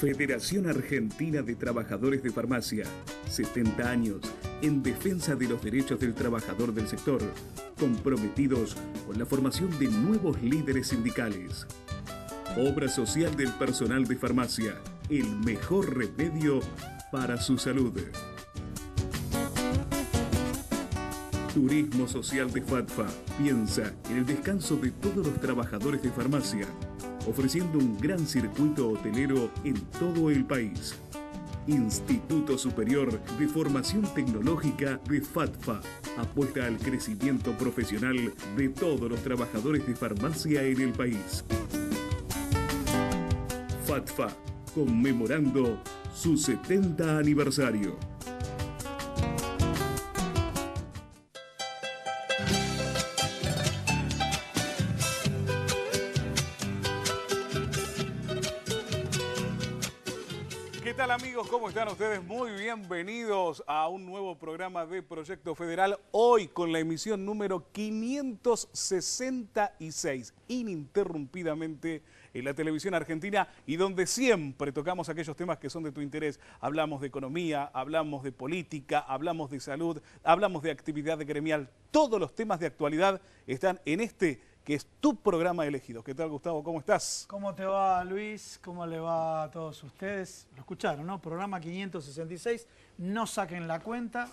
Federación Argentina de Trabajadores de Farmacia, 70 años en defensa de los derechos del trabajador del sector, comprometidos con la formación de nuevos líderes sindicales. Obra social del personal de farmacia, el mejor remedio para su salud. Turismo Social de FATFA piensa en el descanso de todos los trabajadores de farmacia, ofreciendo un gran circuito hotelero en todo el país. Instituto Superior de Formación Tecnológica de FATFA apuesta al crecimiento profesional de todos los trabajadores de farmacia en el país. FATFA, conmemorando su 70 aniversario. ¿Qué tal, amigos? ¿Cómo están ustedes? Muy bienvenidos a un nuevo programa de Proyecto Federal. Hoy con la emisión número 566, ininterrumpidamente en la televisión argentina, y donde siempre tocamos aquellos temas que son de tu interés. Hablamos de economía, hablamos de política, hablamos de salud, hablamos de actividad gremial. Todos los temas de actualidad están en este, que es tu programa elegido. ¿Qué tal, Gustavo? ¿Cómo estás? ¿Cómo te va, Luis? ¿Cómo le va a todos ustedes? Lo escucharon, ¿no? Programa 566, no saquen la cuenta.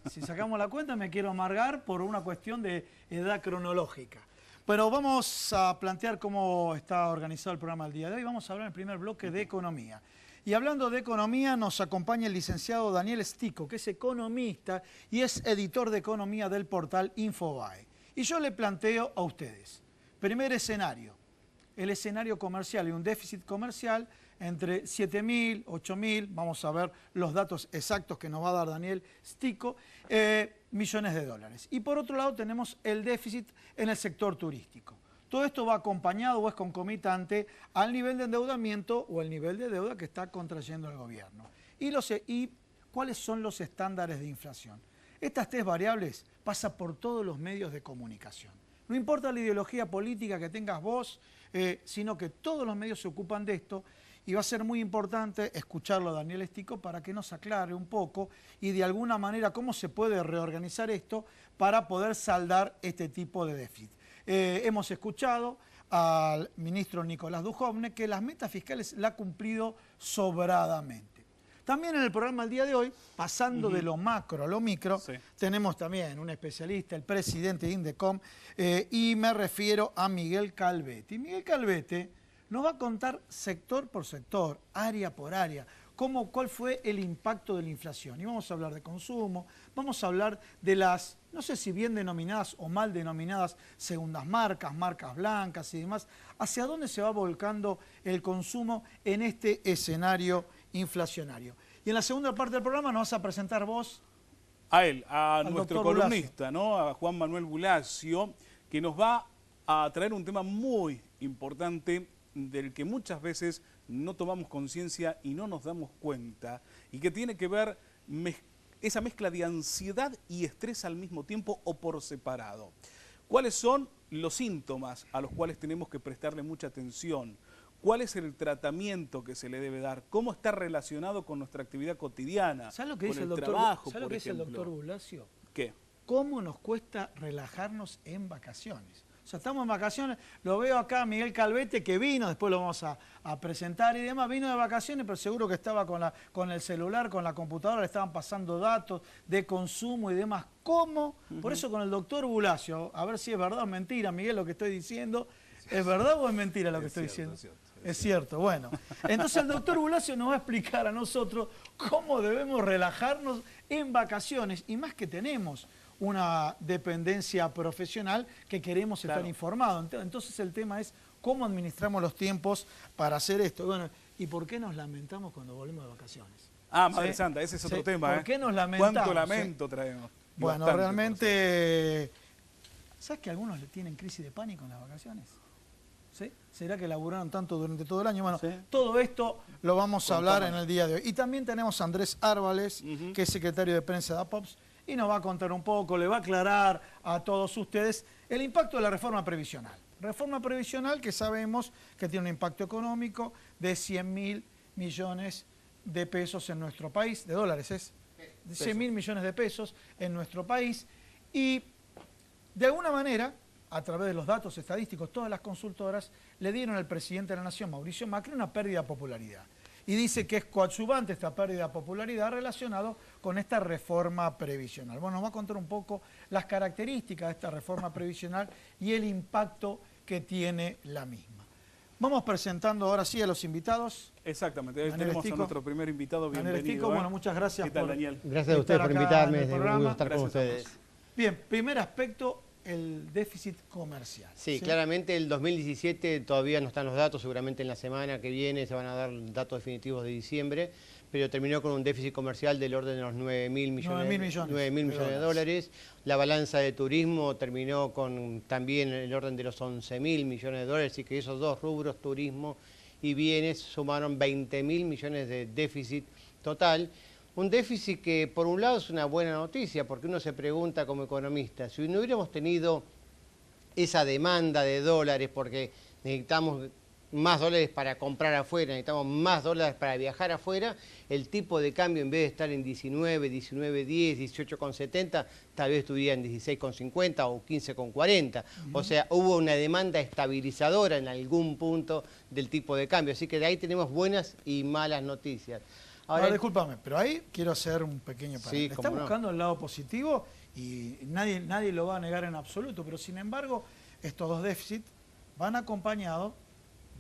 Si sacamos la cuenta me quiero amargar por una cuestión de edad cronológica. Pero vamos a plantear cómo está organizado el programa del día de hoy. Vamos a hablar en el primer bloque de economía. Y hablando de economía, nos acompaña el licenciado Daniel Stico, que es economista y es editor de economía del portal Infobae. Y yo le planteo a ustedes, primer escenario, el escenario comercial y un déficit comercial entre 7.000, 8.000, vamos a ver los datos exactos que nos va a dar Daniel Stico, millones de dólares. Y por otro lado tenemos el déficit en el sector turístico. Todo esto va acompañado o es concomitante al nivel de endeudamiento o el nivel de deuda que está contrayendo el gobierno. ¿Y cuáles son los estándares de inflación? Estas tres variables pasan por todos los medios de comunicación. No importa la ideología política que tengas vos, sino que todos los medios se ocupan de esto, y va a ser muy importante escucharlo a Daniel Stico para que nos aclare un poco y de alguna manera cómo se puede reorganizar esto para poder saldar este tipo de déficit. Hemos escuchado al ministro Nicolás Dujovne que las metas fiscales la ha cumplido sobradamente. También en el programa del día de hoy, pasando de lo macro a lo micro, tenemos también un especialista, el presidente de INDECOM, y me refiero a Miguel Calvete. Y Miguel Calvete nos va a contar sector por sector, área por área, cuál fue el impacto de la inflación. Y vamos a hablar de consumo, vamos a hablar de las, no sé si bien denominadas o mal denominadas, segundas marcas, marcas blancas y demás, hacia dónde se va volcando el consumo en este escenario inflacionario. Y en la segunda parte del programa nos vas a presentar vos a nuestro columnista, ¿no? A Juan Manuel Bulacio, que nos va a traer un tema muy importante del que muchas veces no tomamos conciencia y no nos damos cuenta, y que tiene que ver esa mezcla de ansiedad y estrés al mismo tiempo o por separado. ¿Cuáles son los síntomas a los cuales tenemos que prestarle mucha atención? ¿Cuál es el tratamiento que se le debe dar? ¿Cómo está relacionado con nuestra actividad cotidiana? ¿Sabes lo que dice el doctor? Trabajo, ¿Sabes lo que dice el doctor Bulacio? ¿Qué? ¿Cómo nos cuesta relajarnos en vacaciones? O sea, estamos en vacaciones, lo veo acá a Miguel Calvete, que vino, después lo vamos a presentar y demás, vino de vacaciones, pero seguro que estaba con el celular, con la computadora, le estaban pasando datos de consumo y demás. ¿Cómo? Por eso con el doctor Bulacio, a ver si es verdad o mentira, Miguel, lo que estoy diciendo, ¿es verdad o es mentira lo que estoy diciendo? Es cierto, bueno. Entonces el doctor Bulacio nos va a explicar a nosotros cómo debemos relajarnos en vacaciones, y más que tenemos una dependencia profesional que queremos estar informados. Entonces el tema es cómo administramos los tiempos para hacer esto. Bueno, ¿y por qué nos lamentamos cuando volvemos de vacaciones? Madre santa, ese es otro tema. ¿Por qué nos lamentamos? ¿Cuánto lamento traemos? Bueno, realmente, ¿sabes que algunos tienen crisis de pánico en las vacaciones? ¿Sí? ¿Será que laburaron tanto durante todo el año? Bueno, todo esto lo vamos a hablar en el día de hoy. Y también tenemos a Andrés Árvales, que es secretario de prensa de APOPS, y nos va a contar un poco, le va a aclarar a todos ustedes el impacto de la reforma previsional. Reforma previsional que sabemos que tiene un impacto económico de 100.000 millones de pesos en nuestro país, de dólares es, 100.000 millones de pesos en nuestro país. Y de alguna manera, a través de los datos estadísticos, todas las consultoras le dieron al presidente de la Nación, Mauricio Macri, una pérdida de popularidad. Y dice que es coadyuvante esta pérdida de popularidad relacionado con esta reforma previsional. Bueno, nos va a contar un poco las características de esta reforma previsional y el impacto que tiene la misma. Vamos presentando ahora sí a los invitados. Exactamente, tenemos a nuestro primer invitado, bienvenido. Bueno, muchas gracias. ¿Qué tal, Daniel? Gracias a ustedes por invitarme, es un gusto estar con ustedes. Bien, primer aspecto, el déficit comercial. Sí, claramente el 2017 todavía no están los datos, seguramente en la semana que viene se van a dar datos definitivos de diciembre, pero terminó con un déficit comercial del orden de los 9.000 millones de dólares. La balanza de turismo terminó con también el orden de los 11.000 millones de dólares, así que esos dos rubros, turismo y bienes, sumaron 20.000 millones de déficit total. Un déficit que por un lado es una buena noticia, porque uno se pregunta como economista, si no hubiéramos tenido esa demanda de dólares, porque necesitamos más dólares para comprar afuera, necesitamos más dólares para viajar afuera, el tipo de cambio en vez de estar en 19, 19.10, 18,70, tal vez estuviera en 16,50 o 15,40. O sea, hubo una demanda estabilizadora en algún punto del tipo de cambio. Así que de ahí tenemos buenas y malas noticias. Ahora, discúlpame, pero ahí quiero hacer un pequeño paréntesis. Está buscando el lado positivo y nadie lo va a negar en absoluto, pero sin embargo, estos dos déficits van acompañados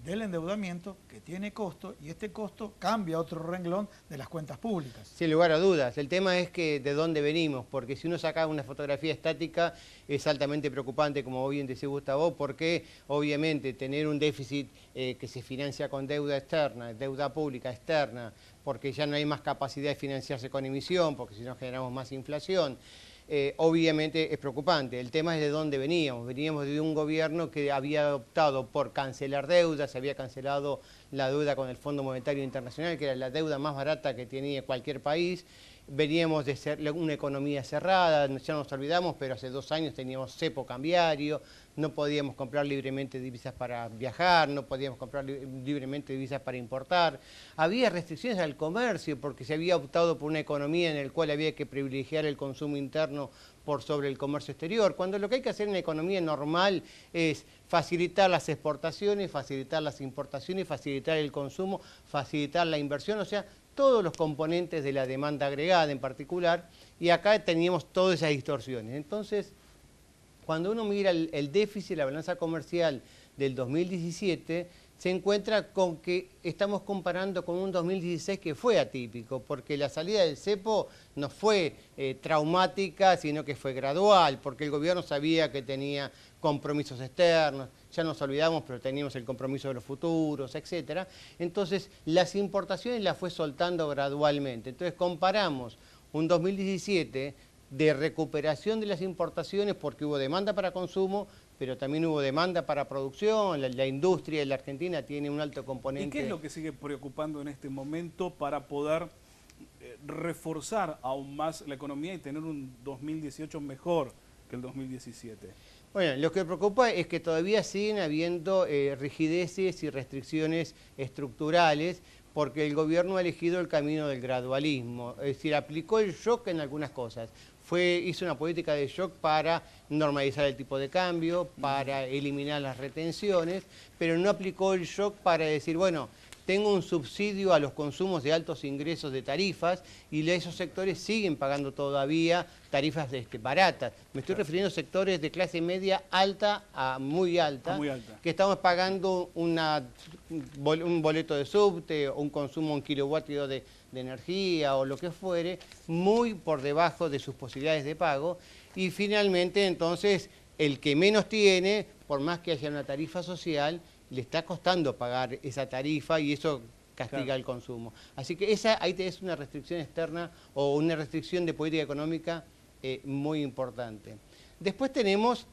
del endeudamiento que tiene costo y este costo cambia otro renglón de las cuentas públicas. Sin lugar a dudas. El tema es que de dónde venimos, porque si uno saca una fotografía estática es altamente preocupante, como bien decía Gustavo, porque obviamente tener un déficit que se financia con deuda externa, deuda pública externa, porque ya no hay más capacidad de financiarse con emisión, porque si no generamos más inflación, obviamente es preocupante. El tema es de dónde veníamos. Veníamos de un gobierno que había optado por cancelar deudas, se había cancelado la deuda con el Fondo Monetario Internacional, que era la deuda más barata que tenía cualquier país. Veníamos de ser una economía cerrada, ya nos olvidamos, pero hace 2 años teníamos cepo cambiario, no podíamos comprar libremente divisas para viajar, no podíamos comprar libremente divisas para importar. Había restricciones al comercio porque se había optado por una economía en la cual había que privilegiar el consumo interno por sobre el comercio exterior, cuando lo que hay que hacer en la economía normal es facilitar las exportaciones, facilitar las importaciones, facilitar el consumo, facilitar la inversión, o sea, todos los componentes de la demanda agregada en particular, y acá teníamos todas esas distorsiones. Entonces, cuando uno mira el déficit, la balanza comercial del 2017, se encuentra con que estamos comparando con un 2016 que fue atípico, porque la salida del cepo no fue traumática, sino que fue gradual, porque el gobierno sabía que tenía compromisos externos, ya nos olvidamos, pero teníamos el compromiso de los futuros, etc. Entonces, las importaciones las fue soltando gradualmente. Entonces, comparamos un 2017 de recuperación de las importaciones porque hubo demanda para consumo, pero también hubo demanda para producción, la industria de la Argentina tiene un alto componente. ¿Y qué es lo que sigue preocupando en este momento para poder reforzar aún más la economía y tener un 2018 mejor que el 2017? Bueno, lo que preocupa es que todavía siguen habiendo rigideces y restricciones estructurales porque el gobierno ha elegido el camino del gradualismo, es decir, aplicó el shock en algunas cosas. Hizo una política de shock para normalizar el tipo de cambio, para eliminar las retenciones, pero no aplicó el shock para decir, bueno, tengo un subsidio a los consumos de altos ingresos de tarifas y esos sectores siguen pagando todavía tarifas baratas. Me estoy refiriendo a sectores de clase media alta a muy alta, que estamos pagando un boleto de subte, un consumo, 1 kilovatio de energía o lo que fuere, muy por debajo de sus posibilidades de pago. Y finalmente, entonces, el que menos tiene, por más que haya una tarifa social, le está costando pagar esa tarifa y eso castiga el consumo. Así que ahí tenés una restricción externa o una restricción de política económica muy importante. Después tenemos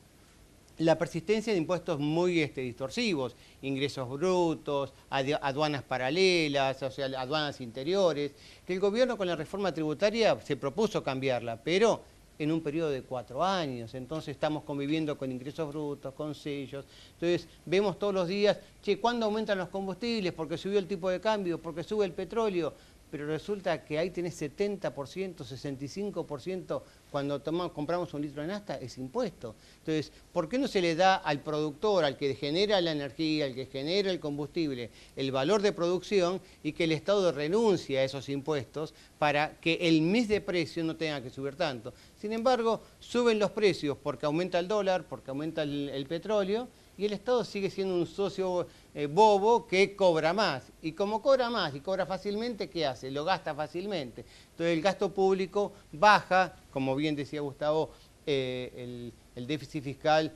la persistencia de impuestos muy distorsivos, ingresos brutos, aduanas paralelas, o sea, aduanas interiores, que el gobierno con la reforma tributaria se propuso cambiarla, pero en un periodo de 4 años. Entonces estamos conviviendo con ingresos brutos, con sellos. Entonces vemos todos los días, che, ¿cuándo aumentan los combustibles? Porque subió el tipo de cambio, porque sube el petróleo. Pero resulta que ahí tenés 70%, 65% cuando compramos un litro de nafta, es impuesto. Entonces, ¿por qué no se le da al productor, al que genera la energía, al que genera el combustible, el valor de producción y que el Estado renuncie a esos impuestos para que el mes de precio no tenga que subir tanto? Sin embargo, suben los precios porque aumenta el dólar, porque aumenta el petróleo, y el Estado sigue siendo un socio bobo que cobra más. Y como cobra más y cobra fácilmente, ¿qué hace? Lo gasta fácilmente. Entonces el gasto público baja, como bien decía Gustavo, el déficit fiscal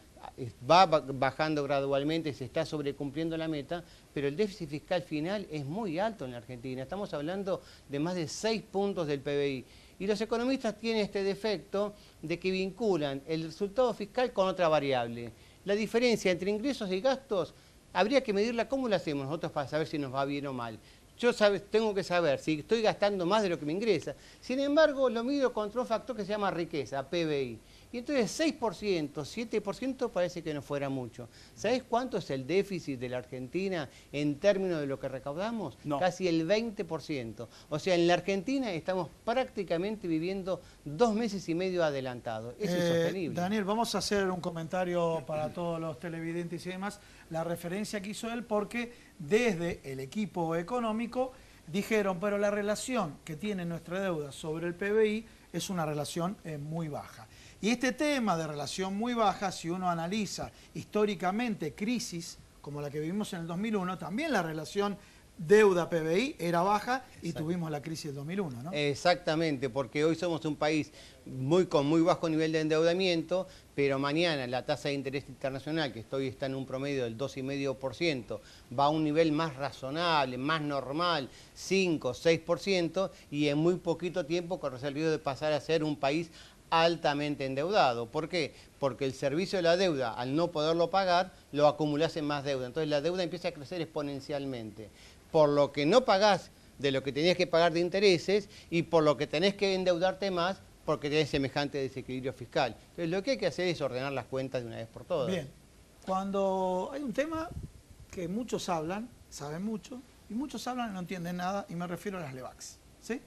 va bajando gradualmente, se está sobrecumpliendo la meta, pero el déficit fiscal final es muy alto en la Argentina. Estamos hablando de más de 6 puntos del PBI. Y los economistas tienen este defecto de que vinculan el resultado fiscal con otra variable. La diferencia entre ingresos y gastos, habría que medirla. ¿Cómo lo hacemos nosotros para saber si nos va bien o mal? Yo tengo que saber si estoy gastando más de lo que me ingresa. Sin embargo, lo mido contra un factor que se llama riqueza, PBI. Y entonces 6%, 7% parece que no fuera mucho. ¿Sabés cuánto es el déficit de la Argentina en términos de lo que recaudamos? No. Casi el 20%. O sea, en la Argentina estamos prácticamente viviendo 2 meses y medio adelantados. Es insostenible. Daniel, vamos a hacer un comentario para todos los televidentes y demás. La referencia que hizo él, porque desde el equipo económico dijeron, pero la relación que tiene nuestra deuda sobre el PBI es una relación muy baja. Y este tema de relación muy baja, si uno analiza históricamente crisis como la que vivimos en el 2001, también la relación deuda-PBI era baja y tuvimos la crisis del 2001, ¿no? Exactamente, porque hoy somos un país con muy bajo nivel de endeudamiento, pero mañana la tasa de interés internacional, que hoy está en un promedio del 2,5%, va a un nivel más razonable, más normal, 5, 6%, y en muy poquito tiempo corre el riesgo de pasar a ser un país altamente endeudado. ¿Por qué? Porque el servicio de la deuda, al no poderlo pagar, lo acumulás en más deuda. Entonces la deuda empieza a crecer exponencialmente. Por lo que no pagás de lo que tenías que pagar de intereses y por lo que tenés que endeudarte más porque tenés semejante desequilibrio fiscal. Entonces lo que hay que hacer es ordenar las cuentas de una vez por todas. Bien, cuando hay un tema que muchos hablan, saben mucho, y muchos hablan y no entienden nada, y me refiero a las LEBACs, ¿sí?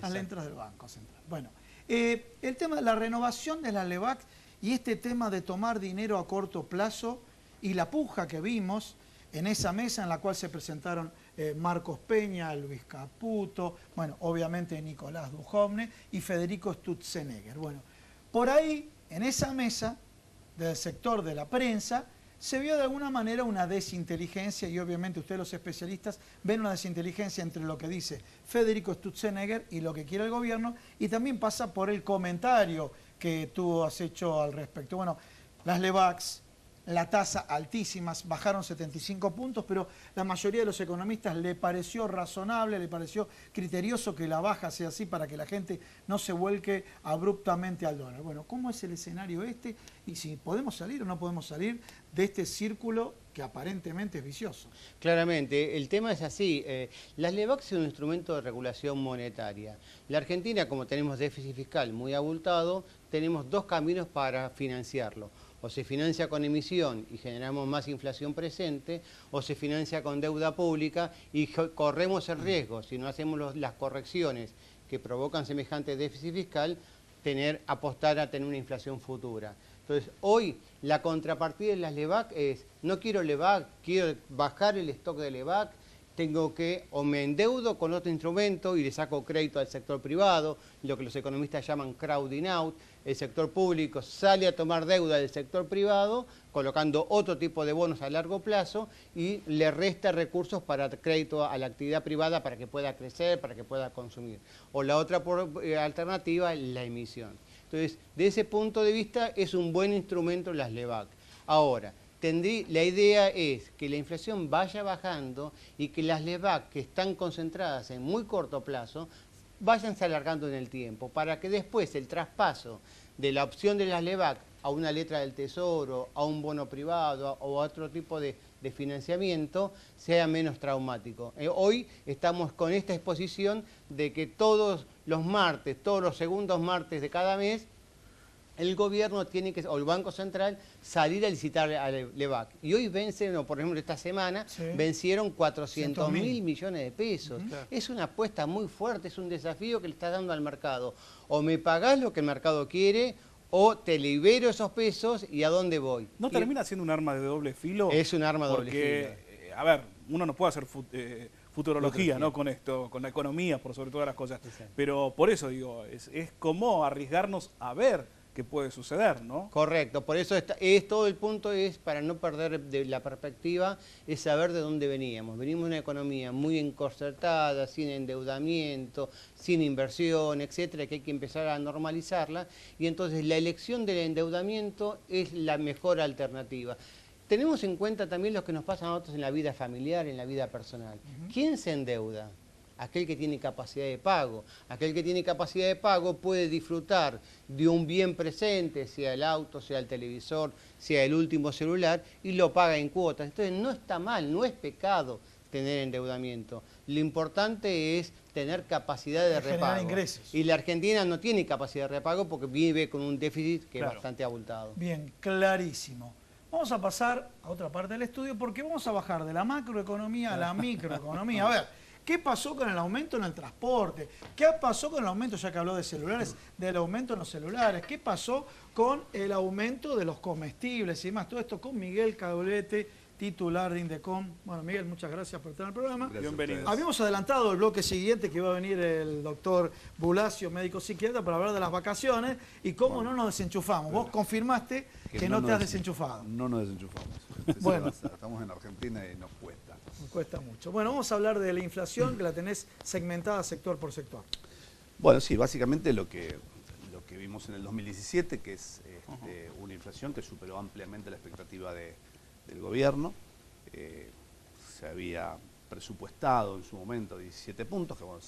Las letras del Banco Central. Bueno, el tema de la renovación de las LEBAC y este tema de tomar dinero a corto plazo y la puja que vimos en esa mesa en la cual se presentaron Marcos Peña, Luis Caputo, bueno, obviamente Nicolás Dujovne y Federico Sturzenegger. Bueno, por ahí, en esa mesa del sector de la prensa, se vio de alguna manera una desinteligencia y obviamente ustedes los especialistas ven una desinteligencia entre lo que dice Federico Sturzenegger y lo que quiere el gobierno y también pasa por el comentario que tú has hecho al respecto. Bueno, las LEBACs, la tasa altísimas, bajaron 75 puntos, pero la mayoría de los economistas le pareció razonable, le pareció criterioso que la baja sea así para que la gente no se vuelque abruptamente al dólar. Bueno, ¿cómo es el escenario este? Y si podemos salir o no podemos salir de este círculo que aparentemente es vicioso. Claramente, el tema es así. Las LEBAC son un instrumento de regulación monetaria. La Argentina, como tenemos déficit fiscal muy abultado, tenemos 2 caminos para financiarlo. O se financia con emisión y generamos más inflación presente, o se financia con deuda pública y corremos el riesgo, si no hacemos las correcciones que provocan semejante déficit fiscal, apostar a tener una inflación futura. Entonces, hoy la contrapartida de las LEBAC es, no quiero LEBAC, quiero bajar el stock de LEBAC, tengo que, o me endeudo con otro instrumento y le saco crédito al sector privado, lo que los economistas llaman crowding out. El sector público sale a tomar deuda del sector privado, colocando otro tipo de bonos a largo plazo y le resta recursos para crédito a la actividad privada para que pueda crecer, para que pueda consumir. O la otra alternativa, la emisión. Entonces, de ese punto de vista, es un buen instrumento las LEBAC. Ahora, la idea es que la inflación vaya bajando y que las LEBAC que están concentradas en muy corto plazo váyanse alargando en el tiempo para que después el traspaso de la opción de las LEBAC a una letra del Tesoro, a un bono privado o a otro tipo de financiamiento sea menos traumático. Hoy estamos con esta exposición de que todos los martes, todos los segundos martes de cada mes, el gobierno tiene que, o el Banco Central, salir a licitar al LEVAC. Y hoy vencen, por ejemplo, esta semana, vencieron 400.000 millones de pesos. Es una apuesta muy fuerte, es un desafío que le está dando al mercado. O me pagás lo que el mercado quiere, o te libero esos pesos y ¿a dónde voy? ¿No termina siendo un arma de doble filo? Es un arma de doble filo. A ver, uno no puede hacer futurología, ¿no? Con esto, con la economía, por sobre todas las cosas. Pero por eso digo, es como arriesgarnos a ver qué puede suceder, ¿no? Correcto, por eso todo el punto es, para no perder de la perspectiva, es saber de dónde veníamos. Venimos de una economía muy encorsetada, sin endeudamiento, sin inversión, etcétera, que hay que empezar a normalizarla, y entonces la elección del endeudamiento es la mejor alternativa. Tenemos en cuenta también lo que nos pasa a nosotros en la vida familiar, en la vida personal. ¿Quién se endeuda? Aquel que tiene capacidad de pago. Aquel que tiene capacidad de pago puede disfrutar de un bien presente, sea el auto, sea el televisor, sea el último celular, y lo paga en cuotas. Entonces no está mal, no es pecado tener endeudamiento. Lo importante es tener capacidad de repago. Ingresos. Y la Argentina no tiene capacidad de repago porque vive con un déficit que es bastante abultado. Bien, clarísimo. Vamos a pasar a otra parte del estudio porque vamos a bajar de la macroeconomía a la microeconomía. A ver, ¿qué pasó con el aumento en el transporte? ¿Qué pasó con el aumento, ya que habló de celulares, del aumento en los celulares? ¿Qué pasó con el aumento de los comestibles y demás? Todo esto con Miguel Caulete, titular de Indecom. Bueno, Miguel, muchas gracias por estar en el programa. Bienvenido. Habíamos adelantado el bloque siguiente que iba a venir el doctor Bulacio, médico psiquiatra, para hablar de las vacaciones y cómo no nos desenchufamos. Vos confirmaste que no te has desenchufado. No nos desenchufamos. Bueno, estamos en Argentina y nos cuesta. Nos cuesta mucho. Bueno, vamos a hablar de la inflación, que la tenés segmentada sector por sector. Bueno, sí, básicamente lo que vimos en el 2017, que es una inflación que superó ampliamente la expectativa del gobierno. Se había presupuestado en su momento 17 puntos, que bueno,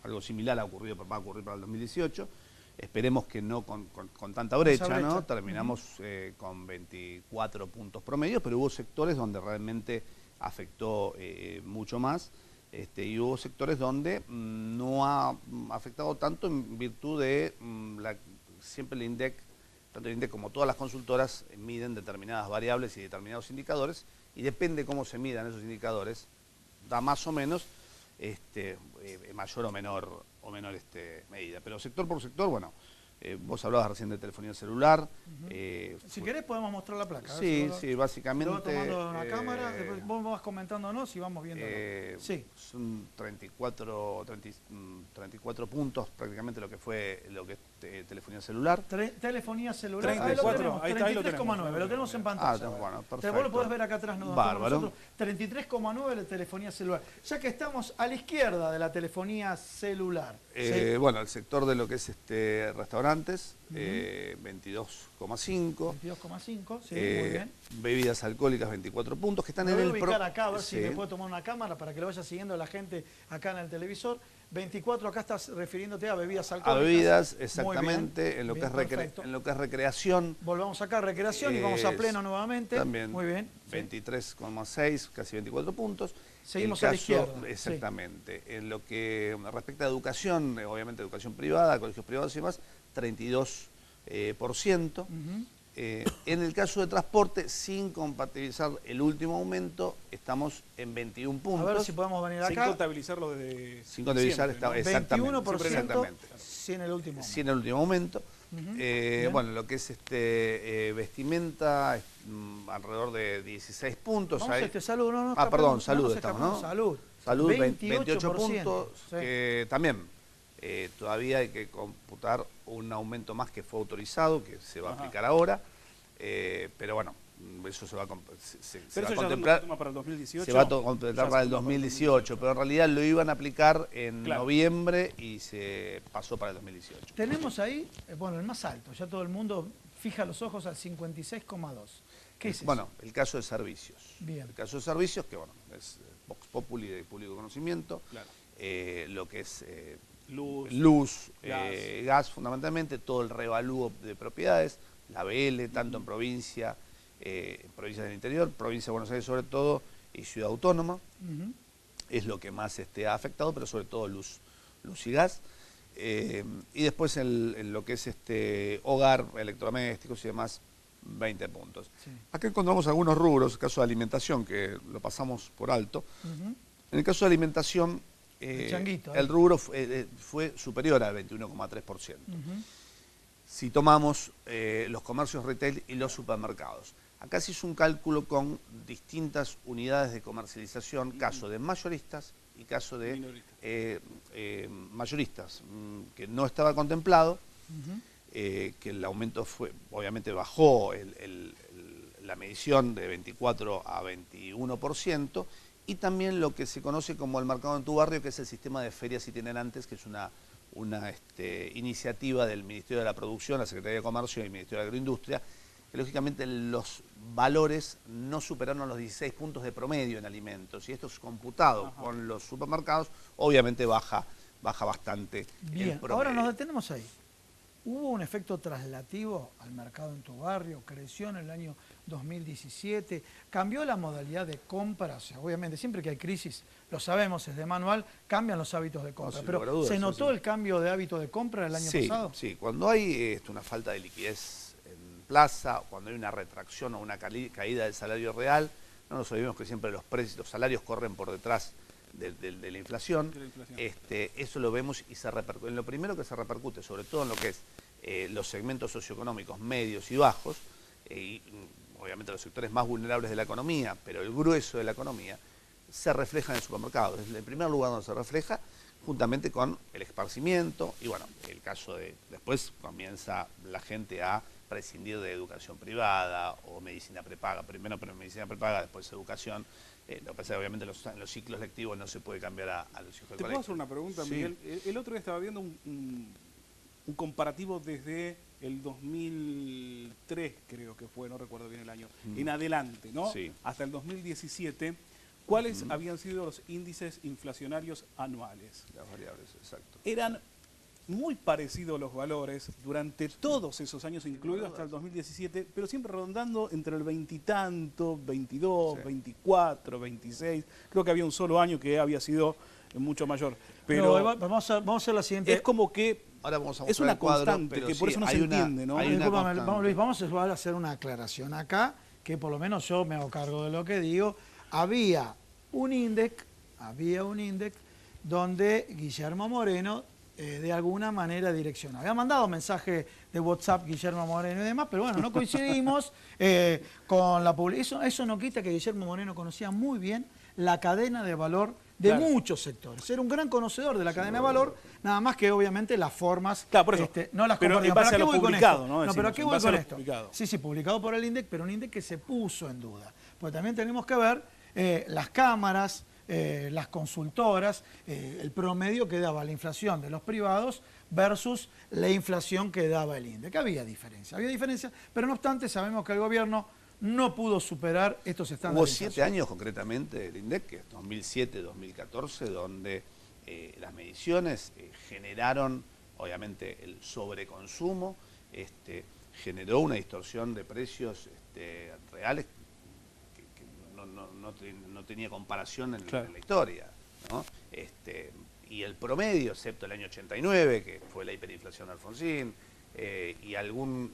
algo similar va a ocurrir para el 2018. Esperemos que no con tanta brecha, ¿no? Terminamos con 24 puntos promedios, pero hubo sectores donde realmente afectó mucho más, y hubo sectores donde no ha afectado tanto en virtud de siempre el INDEC, tanto el INDEC como todas las consultoras miden determinadas variables y determinados indicadores, y depende cómo se midan esos indicadores, da más o menos mayor o menor medida. Pero sector por sector, bueno, vos hablabas recién de telefonía celular. Si querés podemos mostrar la placa. Sí, básicamente. Lo tomando una cámara, después vos vas comentándonos y vamos viendo. Sí. Son 34 puntos prácticamente lo que es telefonía celular. Telefonía celular. 34, ahí está, 33,9, lo tenemos en pantalla. Bueno, perfecto. Vos lo podés ver acá atrás. Bárbaro. 33,9 la telefonía celular. Ya que estamos a la izquierda de la telefonía celular. ¿Sí? Bueno, el sector de lo que es restaurantes, 22,5. 22,5, sí, muy bien. Bebidas alcohólicas, 24 puntos, que están en el... Voy a ubicar acá, a ver si me puedo tomar una cámara para que lo vaya siguiendo la gente acá en el televisor. 24, acá estás refiriéndote a bebidas alcohólicas. A bebidas, exactamente, en lo que es recreación. Volvamos acá a recreación y vamos a pleno nuevamente. También, muy bien. 23,6, casi 24 puntos. Seguimos a la izquierda. Exactamente. Sí. En lo que respecta a educación, obviamente educación privada, colegios privados y demás, 32%. En el caso de transporte, sin compatibilizar el último aumento, estamos en 21 puntos. A ver si podemos venir acá. Sin contabilizarlo desde sin contabilizar, siempre, ¿no? exactamente. 21% exactamente. Sin el último aumento. Sin el último aumento. Bueno, lo que es vestimenta, alrededor de 16 puntos. Vamos salud, no, perdón, salud estamos, ¿no? Salud. Salud, 28 puntos, sí. Que también todavía hay que computar un aumento más que fue autorizado, que se va a aplicar ahora, pero bueno, eso se va a contemplar para el 2018. Se va a contemplar para el 2018, pero en realidad lo iban a aplicar en noviembre y se pasó para el 2018. Tenemos ahí, bueno, el más alto, ya todo el mundo fija los ojos al 56,2. ¿Qué es eso? Bueno, el caso de servicios. Bien. El caso de servicios, que bueno, es Vox Populi de público conocimiento, claro. Lo que es luz, gas fundamentalmente, todo el revalúo de propiedades, la BL, tanto en provincias del interior, provincia de Buenos Aires sobre todo, y Ciudad Autónoma, es lo que más ha afectado, pero sobre todo luz y gas. Y después en lo que es hogar, electrodomésticos y demás, 20 puntos. Sí. Acá encontramos algunos rubros, el caso de alimentación, que lo pasamos por alto. En el caso de alimentación, el rubro fue superior al 21,3%. Si tomamos los comercios retail y los supermercados. Acá se hizo un cálculo con distintas unidades de comercialización, caso de mayoristas y caso de mayoristas, que no estaba contemplado, que el aumento obviamente bajó la medición de 24 a 21%, y también lo que se conoce como el mercado en tu barrio, que es el sistema de ferias itinerantes, que es una iniciativa del Ministerio de la Producción, la Secretaría de Comercio y el Ministerio de Agroindustria, que lógicamente los valores no superaron los 16 puntos de promedio en alimentos, y esto es computado con los supermercados, obviamente baja bastante el promedio. Ahora nos detenemos ahí. ¿Hubo un efecto traslativo al mercado en tu barrio? ¿Creció en el año 2017? ¿Cambió la modalidad de compra? O sea, obviamente, siempre que hay crisis, lo sabemos, es de manual, cambian los hábitos de compra. Pero dudas, ¿se notó el cambio de hábito de compra el año pasado? Sí, cuando hay una falta de liquidez en plaza, cuando hay una retracción o una caída del salario real, no nos olvidemos que siempre los salarios corren por detrás de la inflación. Eso lo vemos y se repercute. Lo primero que se repercute, sobre todo en lo que es los segmentos socioeconómicos medios y bajos, y obviamente los sectores más vulnerables de la economía, pero el grueso de la economía, se refleja en el supermercado. Es el primer lugar donde se refleja, juntamente con el esparcimiento, y bueno, el caso de después comienza la gente a prescindir de educación privada o medicina prepaga, primero medicina prepaga, después educación. Lo que pasa es que obviamente en los ciclos lectivos no se puede cambiar a los hijos del colegio. ¿Te puedo hacer una pregunta, Miguel? El otro día estaba viendo un comparativo desde el 2003, creo que fue, no recuerdo bien el año, en adelante, ¿no? Sí. Hasta el 2017. ¿Cuáles habían sido los índices inflacionarios anuales? Las variables, exacto. Eran muy parecidos los valores durante todos esos años, incluido hasta el 2017, pero siempre rondando entre el 20 y tanto, 22, 24, 26. Creo que había un solo año que había sido mucho mayor. Pero no, vamos a hacer la siguiente. Es como que ahora vamos a es una cuadro, constante, que por eso no se entiende, ¿no? Discúlpame, Luis, vamos a hacer una aclaración acá, que por lo menos yo me hago cargo de lo que digo. Había un índice donde Guillermo Moreno de alguna manera direccionaba. Había mandado mensaje de WhatsApp Guillermo Moreno y demás, pero bueno, no coincidimos con la publicación. Eso no quita que Guillermo Moreno conocía muy bien la cadena de valor de muchos sectores. Era un gran conocedor de la cadena de valor, nada más que obviamente las formas por eso, no las pero en base a lo publicado, ¿no? No, pero ¿a qué voy con esto? Publicado. Sí, publicado por el INDEC, pero un INDEC que se puso en duda. Porque también tenemos que ver las cámaras, las consultoras, el promedio que daba la inflación de los privados versus la inflación que daba el INDEC. Había diferencia, pero no obstante sabemos que el gobierno no pudo superar estos estándares. Hubo 7 años concretamente del INDEC, que es 2007-2014, donde las mediciones generaron, obviamente, el sobreconsumo, generó una distorsión de precios reales no tenía comparación en la historia, ¿no? Y el promedio, excepto el año 89, que fue la hiperinflación de Alfonsín, y algún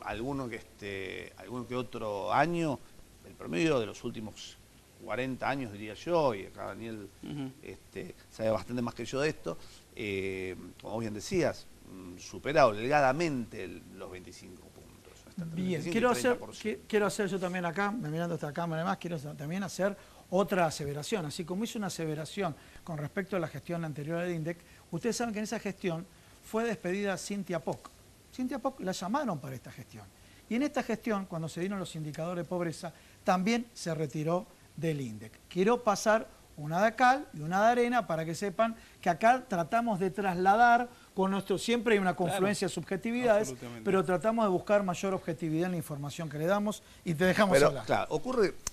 que otro año, el promedio de los últimos 40 años, diría yo, y acá Daniel sabe bastante más que yo de esto, como bien decías, supera holgadamente los 25 puntos. Bien, quiero hacer yo también acá, mirando esta cámara además, quiero también hacer otra aseveración. Así como hice una aseveración con respecto a la gestión anterior del INDEC, ustedes saben que en esa gestión fue despedida Cintia Poc. Cintia Poc la llamaron para esta gestión. Y en esta gestión, cuando se dieron los indicadores de pobreza, también se retiró del INDEC. Quiero pasar una de cal y una de arena para que sepan que acá tratamos de trasladar con nuestro, siempre hay una confluencia de subjetividades, pero tratamos de buscar mayor objetividad en la información que le damos y te dejamos hablar. Claro,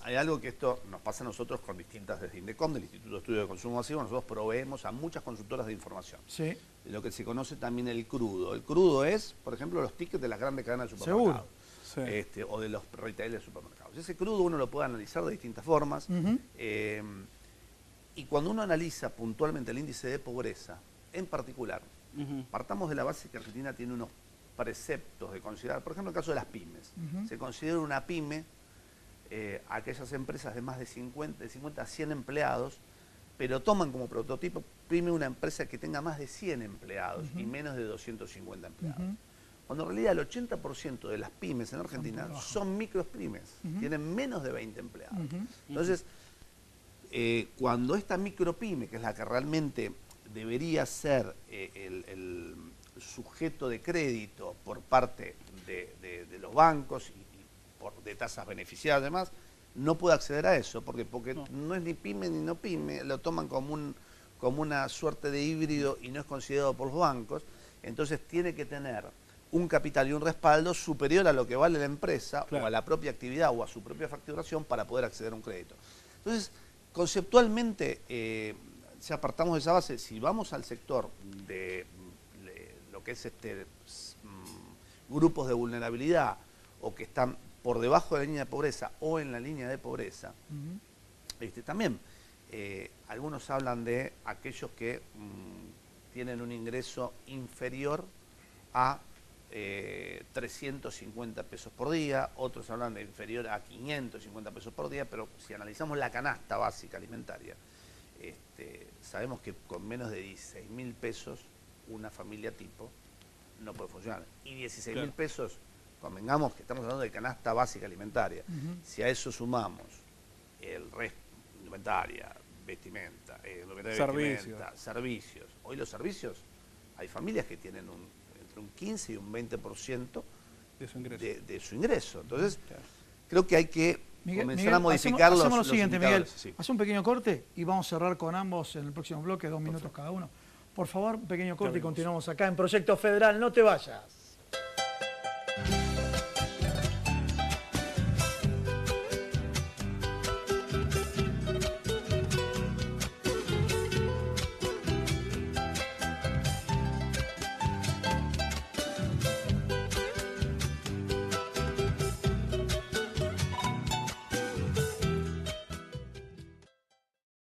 hay algo que esto nos pasa a nosotros con distintas, desde INDECOM, del Instituto de Estudio de Consumo Masivo, nosotros proveemos a muchas consultoras de información. Sí. De lo que se conoce también el crudo. El crudo es, por ejemplo, los tickets de las grandes cadenas de supermercados. Seguro. O de los retailers de supermercados. Ese crudo uno lo puede analizar de distintas formas. Y cuando uno analiza puntualmente el índice de pobreza, en particular, Partamos de la base que Argentina tiene unos preceptos de considerar, por ejemplo, el caso de las pymes. Se considera una pyme aquellas empresas de más de 50 a 100 empleados, pero toman como prototipo pyme una empresa que tenga más de 100 empleados y menos de 250 empleados. Cuando en realidad el 80% de las pymes en Argentina son micropymes, tienen menos de 20 empleados. Entonces, cuando esta micropyme, que es la que realmente debería ser el sujeto de crédito por parte de los bancos y de tasas beneficiadas además, no puede acceder a eso, porque no es ni pyme ni no pyme, lo toman como una suerte de híbrido y no es considerado por los bancos, entonces tiene que tener un capital y un respaldo superior a lo que vale la empresa o a la propia actividad o a su propia facturación para poder acceder a un crédito. Entonces, conceptualmente, si apartamos de esa base, si vamos al sector de lo que es grupos de vulnerabilidad o que están por debajo de la línea de pobreza o en la línea de pobreza, también algunos hablan de aquellos que tienen un ingreso inferior a 350 pesos por día, otros hablan de inferior a 550 pesos por día, pero si analizamos la canasta básica alimentaria, sabemos que con menos de 16.000 pesos una familia tipo no puede funcionar. Y 16.000 pesos, convengamos que estamos hablando de canasta básica alimentaria. Si a eso sumamos el resto, indumentaria, vestimenta, servicios. Hoy los servicios, hay familias que tienen entre un 15 y un 20% de su ingreso. Entonces, creo que hay que comenzar a modificar hacemos lo siguiente, Miguel. Sí. Haz un pequeño corte y vamos a cerrar con ambos en el próximo bloque, 2 minutos cada uno. Por favor, un pequeño corte y continuamos acá en Proyecto Federal. No te vayas.